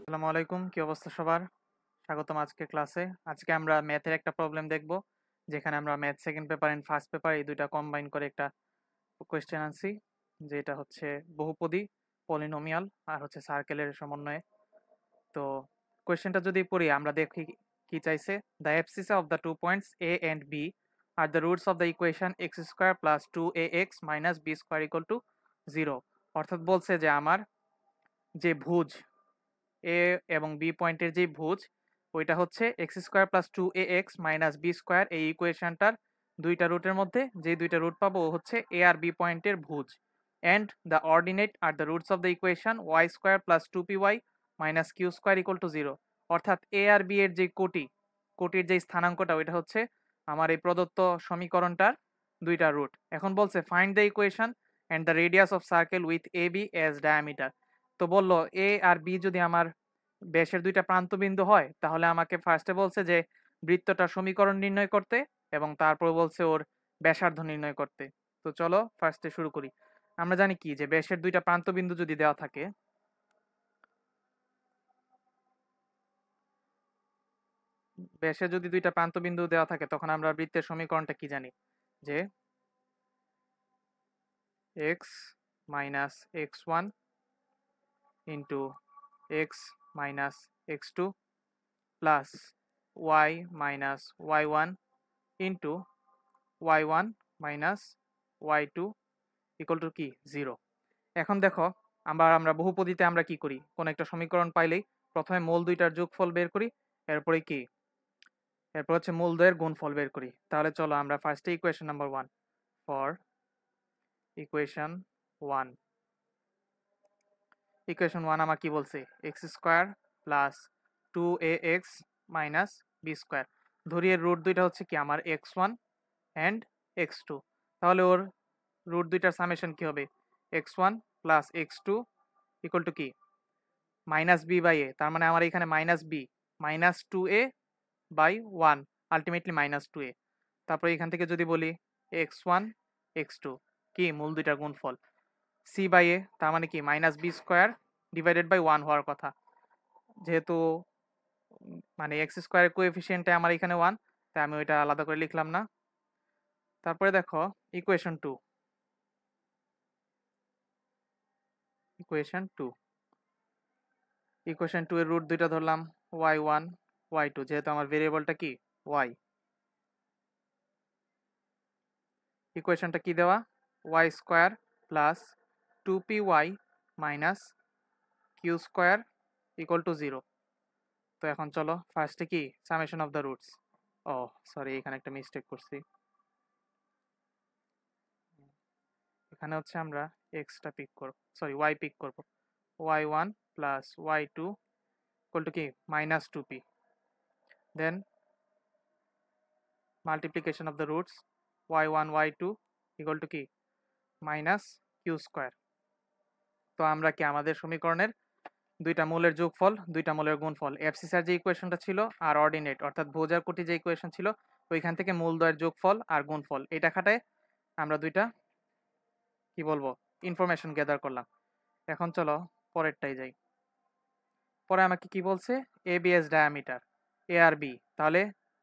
আসসালামু আলাইকুম, কি অবস্থা সবার? স্বাগতম আজকে ক্লাসে। আজকে আমরা ম্যাথের একটা প্রবলেম দেখব, যেখানে আমরা math second paper and first paper এই দুইটা কম্বাইন করে একটা কোয়েশ্চেন আনছি, যেটা হচ্ছে বহুপদী, পলিনোমিয়াল আর হচ্ছে সার্কেলের সমন্বয়ে। তো কোয়েশ্চেনটা যদি পড়ি আমরা দেখি কি চাইছে। The abscissa of the 2 points A and B are the roots of the equation x square plus 2ax minus b square equal to 0। অর্থাৎ বলছে যে আমার যে ভুজ এ এবং বি পয়েন্টের যে ভুজ, ওইটা হচ্ছে x square plus 2ax minus b square, এই ইকুয়েশনটার দুইটা রুটের মধ্যে যে দুইটা রুট পাবো ও হচ্ছে এ আর বি পয়েন্টের ভুজ। And the ordinate are the roots of the equation y square plus 2py minus q square equal to 0। অর্থাৎ এ আর বি এর যে কোটির যে স্থানাঙ্কটা, ওইটা হচ্ছে আমার এই প্রদত্ত সমীকরণটার দুইটা রুট। এখন বলছে find the equation and the radius of circle with a b as diameter. তো বললো এ আর বি যদি আমার ব্যাসের দুইটা প্রান্তবিন্দু হয়, তাহলে আমাকে ফার্স্টে বলছে যে বৃত্তটার সমীকরণ নির্ণয় করতে, এবং তারপর বলছে ওর ব্যাসার্ধ নির্ণয় করতে। তো চলো ফার্স্টে শুরু করি। আমরা জানি কি যে ব্যাসের দুইটা প্রান্তবিন্দু যদি দেওয়া থাকে, ব্যাসে যদি দুইটা প্রান্তবিন্দু দেওয়া থাকে, তখন আমরা বৃত্তের সমীকরণটা কি জানি, যে x minus x one into x minus x two plus y minus y one into y one minus y two equal to কি 0। এখন দেখো, আমরা বহুপদীতে আমরা কি করি, কোন একটা সমীকরণ পাইলেই প্রথমে মূল দুইটার যোগফল বের করি, এরপরে কি, এরপর হচ্ছে মূল দ্বয়ের গুণফল বের করি। তাহলে চলো আমরা ফার্স্টে equation number 1, for equation 1, equation 1 আমার কি বলছে, x square plus 2ax minus b square. ধরি এর রুট দুইটা হচ্ছে কি আমার x1 অ্যান্ড x2। তাহলে ওর রুট দুইটার সামেশন কি হবে, x1 plus x2 equal to কি মাইনাস বি বাই এ। তার মানে আমার এখানে minus b minus 2a by 1, ultimately minus 2a। তারপরে এখান থেকে যদি বলি x1 x2 কি মূল দুইটার গুণফল, সি বাই এ, তার মানে কি minus b square divided by 1 হওয়ার কথা, যেহেতু মানে এক্স স্কোয়ারের কোএফিসিয়েন্টটা আমার এখানে 1, তাই আমি ওইটা আলাদা করে লিখলাম না। তারপরে দেখো ইকুয়েশন 2, ইকুয়েশন 2 ইকুয়েশন 2 এর রুট দুইটা ধরলাম y1 y2, যেহেতু আমার ভেরিয়েবলটা কি y। ইকুয়েশনটা কি দেওয়া, y square plus 2py minus q square equal to 0। তো এখন চলো ফার্স্টে কি summation of the roots, oh sorry এখানে একটা মিস্টেক করছি, এখানে হচ্ছে আমরা এক্সটা পিক করব, সরি ওয়াই পিক করব। y1 plus y2 equal to কি minus 2p, then multiplication of the roots y1 y2 equal to কি মাইনাস কিউ স্কোয়ার। তো আমরা কি আমাদের সমীকরণের দুইটা মূলের যোগফল, দুইটা মূলের গুণফল, এফসিসার যে ইকুয়েশনটা ছিল আর অর্ডিনেট অর্থাৎ ভুজ আর কোটি যে ইকুয়েশন ছিল, ওইখান থেকে মূল দ্বয়ের যোগফল আর গুণফল এটা খাটায় আমরা দুইটা কি বলবো ইনফরমেশন গ্যাদার করলাম। এখন চলো পরেরটাই যাই। পরে আমাকে কি বলছে, a b as diameter a আর বি। তাহলে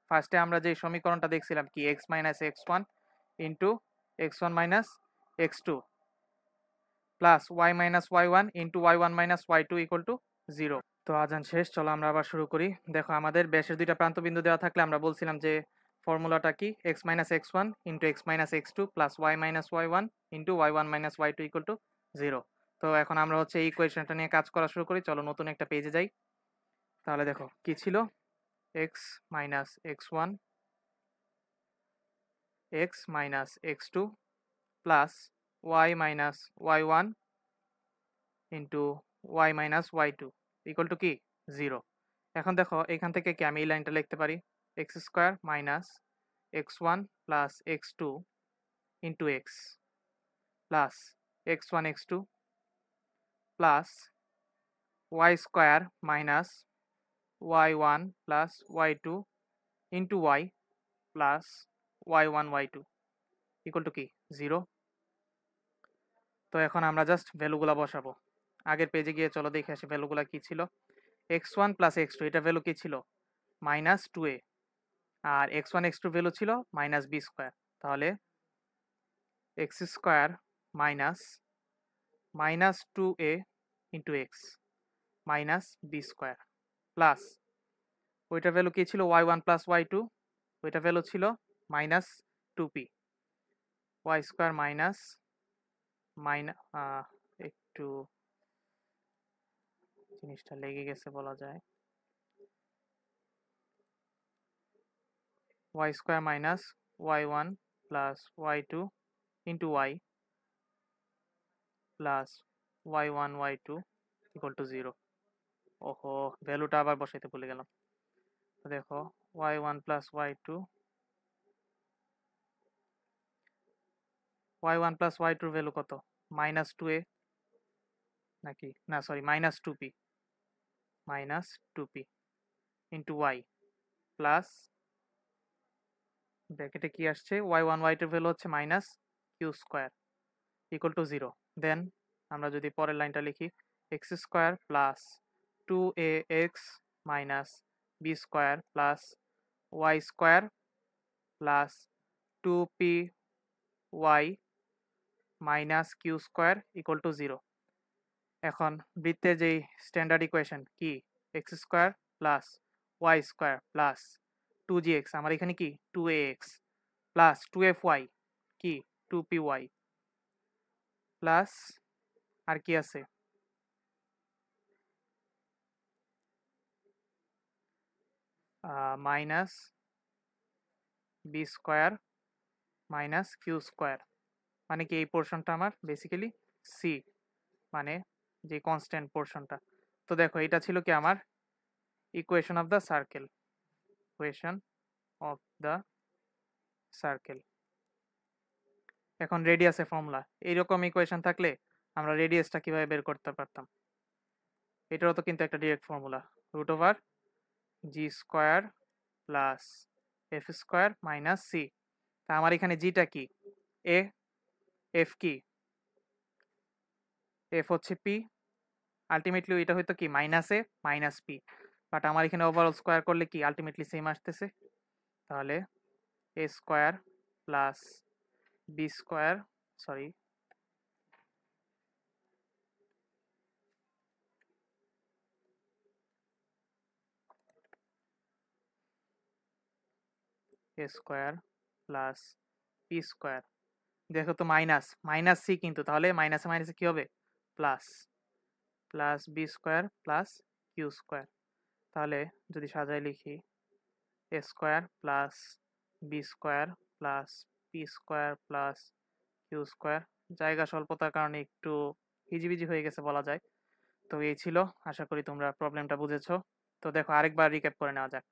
ফার্স্টে আমরা যে সমীকরণটা দেখছিলাম কি x minus x one into x one minus x two plus y minus y one into y one minus y two equal to 0। তো আজান শেষ, চলো আমরা আবার শুরু করি। দেখো আমাদের ব্যাসের দুইটা প্রান্তবিন্দু দেওয়া থাকলে আমরা বলছিলাম যে ফর্মুলাটা কি, x minus x one into x minus x two plus y minus y one into y one minus y two equal to 0। তো এখন আমরা হচ্ছে এই ইকুয়েশনটা নিয়ে কাজ করা শুরু করি। চলো নতুন একটা পেজে যাই। তাহলে দেখো কি ছিল, x minus x one x minus x two plus y minus y one into y minus y two equal to কি 0। এখন দেখো এখান থেকে কি আমি এই লাইনটা লিখতে পারি, x square minus x one plus x two into x plus x one x two plus y square minus y one plus y two into y plus y one y two equal to কি 0। তো এখন আমরা just ভ্যালুগুলা বসাবো। আগের পেজে গিয়ে চলো দেখে আসি ভ্যালুগুলা কি ছিল। x1 প্লাস x2 এটা ভ্যালু কি ছিল -2a আর x1 x2 ভ্যালু ছিল -b স্কয়ার তাহলে x square -2a into x minus b square plus ওইটার ভ্যালু কি ছিল y1 প্লাস y2 ওইটা ভ্যালু ছিল -2p y স্কয়ার একটু জিনিসটা লেগে গেছে বলা যায় y square minus y1 plus y2 into y plus y1 y2 equal to 0 ওহো ভ্যালুটা আবার বসাইতে ভুলে গেলাম তো দেখো y1 plus y2 y1 plus y2 value কত -2a নাকি না sorry -2p into y plus ব্র্যাকেটে কি আসছে y1 y2 ভ্যালু হচ্ছে q স্কয়ার ইকুয়াল টু 0 দেন আমরা যদি পরের লাইনটা লিখি x square plus 2ax minus b square plus y square plus 2py minus q square equal to 0 এখন বৃত্তের যেই স্ট্যান্ডার্ড ইকুয়েশন কি x square plus y square plus 2gx আমার এখানে কি 2ax প্লাস 2fy কি 2py প্লাস আর কি আছে minus b square minus q square মানে কি এই পোর্শনটা আমার বেসিক্যালি c মানে যে কনস্ট্যান্ট পোর্শনটা তো দেখো এটা ছিল কি আমার ইকুয়েশন অফ দ্য সার্কেল এখন রেডিয়াসের ফর্মুলা এইরকম ইকুয়েশন থাকলে আমরা রেডিয়াসটা কিভাবে বের করতে পারতাম এটারও তো কিন্তু একটা direct formula root over g square plus f square minus c তা আমার এখানে জিটা কি এ এফ কি এফ হচ্ছে পি আলটিমেটলি এটা হয়তো কি minus a minus p but আমার এখানে ওভারঅল স্কয়ার করলে কি আলটিমেটলি সেম আসতেছে তাহলে a square plus b square sorry a square plus p square দেখো তো মাইনাস মাইনাস সি কিন্তু তাহলে মাইনাসে মাইনাসে কি হবে plus plus b square plus q square তাহলে যদি সাজায় লিখি a square plus b square plus p square plus q square জায়গা স্বল্পতার কারণে একটু হিজিবিজি হয়ে গেছে বলা যায় তো এই ছিল আশা করি তোমরা প্রবলেমটা বুঝেছো তো দেখো আরেকবার রিক্যাপ করে নেওয়া যাক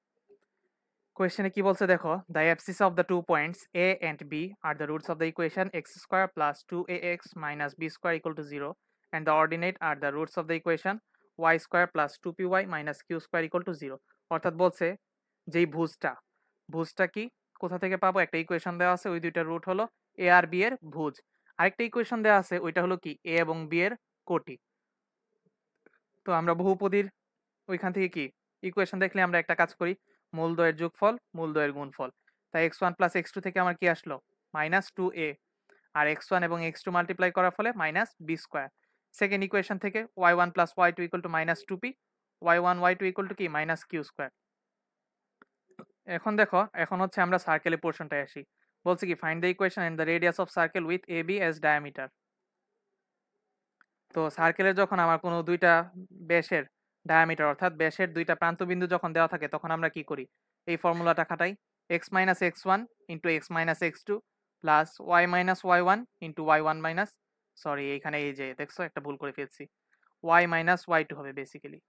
কোয়েশ্চেনে কি বলছে দেখো the abscissa of the 2 points a and b are the roots of the equation x square plus 2ax minus b square equal to 0 and the ordinate are the roots of the equation y square plus 2py minus q square equal to 0 অর্থাৎ বলছে যেই ভুজটা কি কোথা থেকে পাবো একটা equation দেওয়া আছে ওই দুইটা রুট হলো a আর b এর ভুজ আরেকটা ইকুয়েশন দেওয়া আছে ওইটা হলো কি a এবং b এর কোটি তো আমরা বহুপদীর ওইখান থেকে কি ইকুয়েশন দেখলে আমরা একটা কাজ করি মূলদ্বয়ের যোগফল মূলদ্বয়ের গুণফল তাই x1 প্লাস x2 থেকে আমার কি আসলো -2a আর x1 এবং x2 মাল্টিপ্লাই করার ফলে -b স্কয়ার সেকেন্ড ইকুয়েশন থেকে y1 plus y2 equal two -2p y1 y2 equal to কি -q স্কয়ার এখন দেখো এখন হচ্ছে আমরা সার্কেলের পোরশনটায় আসি বলছে কি find the equation and the radius of circle with ab as diameter তো সার্কেলের যখন আমার কোনো দুইটা ব্যাসের ডায়ামিটার অর্থাৎ ব্যাসের দুইটা প্রান্তবিন্দু যখন দেওয়া থাকে তখন আমরা কি করি এই ফর্মুলাটা খাটাই x minus x1 into x minus x2 plus y minus y1 into y1 minus sorry এইখানে এই যে দেখছো একটা ভুল করে ফেলছি y মাইনাস y2 হবে basically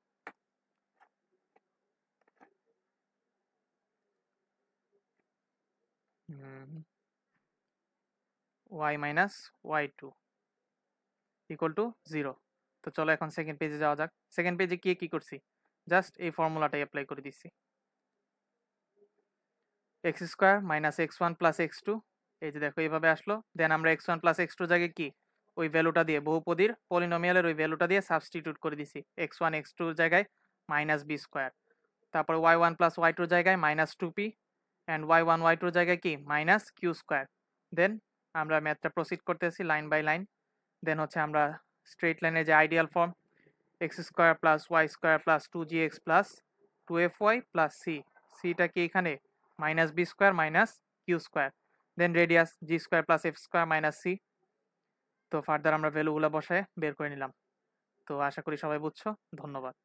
y minus y2 equal to 0 তো চলো এখন সেকেন্ড পেজে যাওয়া যাক সেকেন্ড পেজে কি করছি জাস্ট এই ফর্মুলাটাই অ্যাপ্লাই করে দিচ্ছি x square minus x1 plus x2 এই যে দেখো এইভাবে আসলো দেন আমরা x1 প্লাস x2 জায়গায় কি ওই ভ্যালুটা দিয়ে বহুপদীর পলিনোমিয়ালের ওই ভ্যালুটা দিয়ে সাবস্টিটিউট করে দিছি x1 x2 জায়গায় মাইনাস বি স্কোয়ার, তারপর ওয়াই ওয়ান প্লাস ওয়াই টুর জায়গায় minus two p and y one y টুর জায়গায় কি মাইনাস কিউ স্কোয়ার। দেন আমরা ম্যাথটা প্রসিড করতেছি লাইন বাই লাইন। দেন হচ্ছে আমরা স্ট্রেট লাইনের যে ideal form x square plus y square plus two g x plus two f y plus c, সিটা কি এখানে minus b square minus q square, then radius g square plus f square minus c. তো further আমরা ভ্যালুগুলো বসায় বের করে নিলাম। তো আশা করি সবাই বুঝছো। ধন্যবাদ।